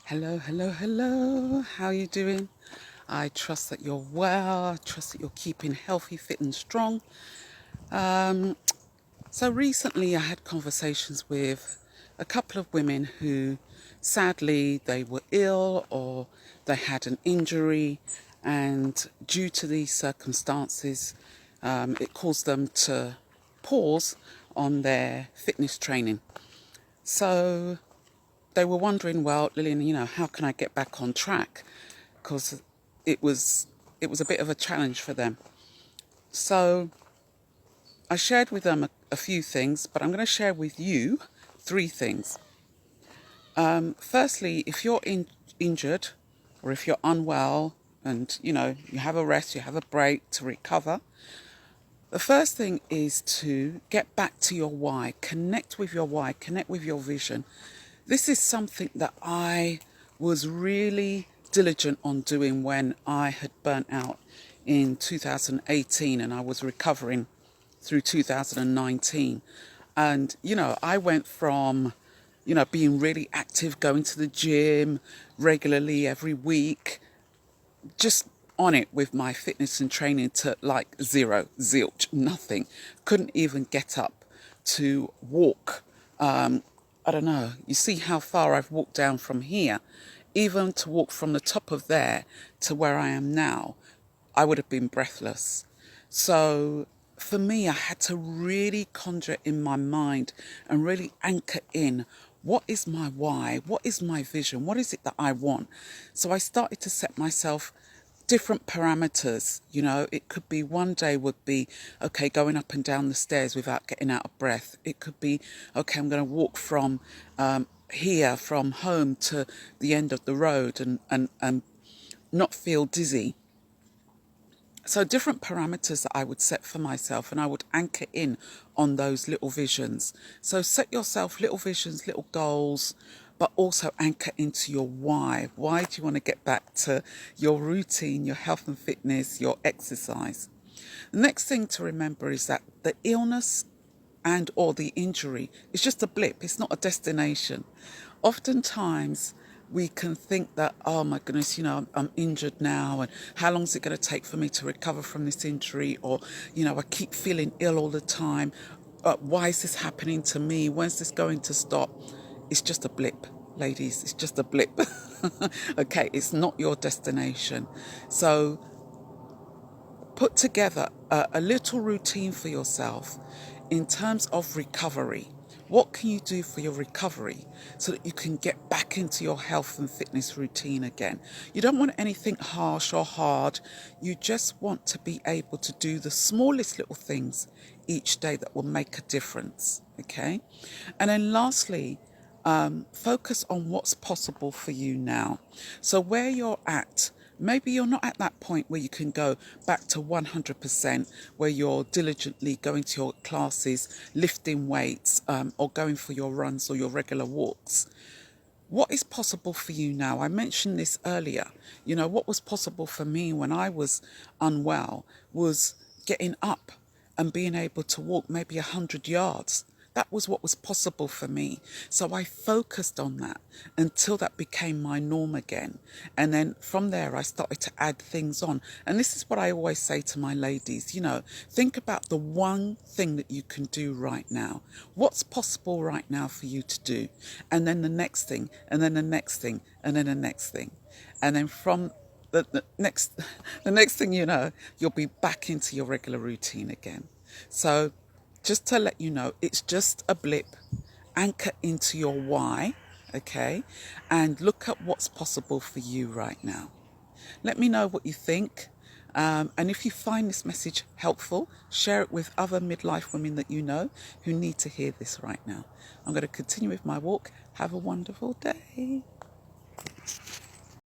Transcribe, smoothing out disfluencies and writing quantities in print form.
Hello, hello, hello. How are you doing? I trust that you're well. I trust that you're keeping healthy, fit and strong. So recently I had conversations with a couple of women who sadly they were ill or they had an injury, and due to these circumstances it caused them to pause on their fitness training. So they were wondering, well, Lillian, how can I get back on track? Because it was a bit of a challenge for them. So I shared with them a few things, but I'm going to share with you 3 things. Firstly, if you're injured or if you're unwell and, you have a rest, you have a break to recover, the first thing is to get back to your why, connect with your why, connect with your vision. This is something that I was really diligent on doing when I had burnt out in 2018 and I was recovering through 2019. And, I went from, being really active, going to the gym regularly every week, just on it with my fitness and training, to like zero, zilch, nothing. Couldn't even get up to walk. I don't know. You see how far I've walked down from here. Even to walk from the top of there to where I am now, I would have been breathless. So for me, I had to really conjure in my mind and really anchor in, what is my why? What is my vision? What is it that I want? So I started to set myself different parameters. It could be one day would be, okay, going up and down the stairs without getting out of breath. It could be, okay, I'm going to walk from here, from home to the end of the road and not feel dizzy. So different parameters that I would set for myself, and I would anchor in on those little visions. So set yourself little visions, little goals, but also anchor into your why. Why do you want to get back to your routine, your health and fitness, your exercise? The next thing to remember is that the illness and or the injury is just a blip. It's not a destination. Oftentimes we can think that, oh my goodness, I'm injured now, and how long is it going to take for me to recover from this injury? Or, I keep feeling ill all the time. Why is this happening to me? When's this going to stop? It's just a blip, ladies. It's just a blip. Okay, it's not your destination. So put together a little routine for yourself in terms of recovery. What can you do for your recovery so that you can get back into your health and fitness routine again? You don't want anything harsh or hard. You just want to be able to do the smallest little things each day that will make a difference. Okay? And then lastly, focus on what's possible for you now. So where you're at, maybe you're not at that point where you can go back to 100%, where you're diligently going to your classes, lifting weights, or going for your runs or your regular walks. What is possible for you now? I mentioned this earlier. What was possible for me when I was unwell was getting up and being able to walk maybe 100 yards. That was what was possible for me. So I focused on that until that became my norm again. And then from there, I started to add things on. And this is what I always say to my ladies, think about the one thing that you can do right now. What's possible right now for you to do? And then the next thing, and then the next thing, and then the next thing. And then from the next thing you'll be back into your regular routine again. So just to let you know, it's just a blip. Anchor into your why, okay? And look at what's possible for you right now. Let me know what you think. And if you find this message helpful, share it with other midlife women that you know who need to hear this right now. I'm going to continue with my walk. Have a wonderful day.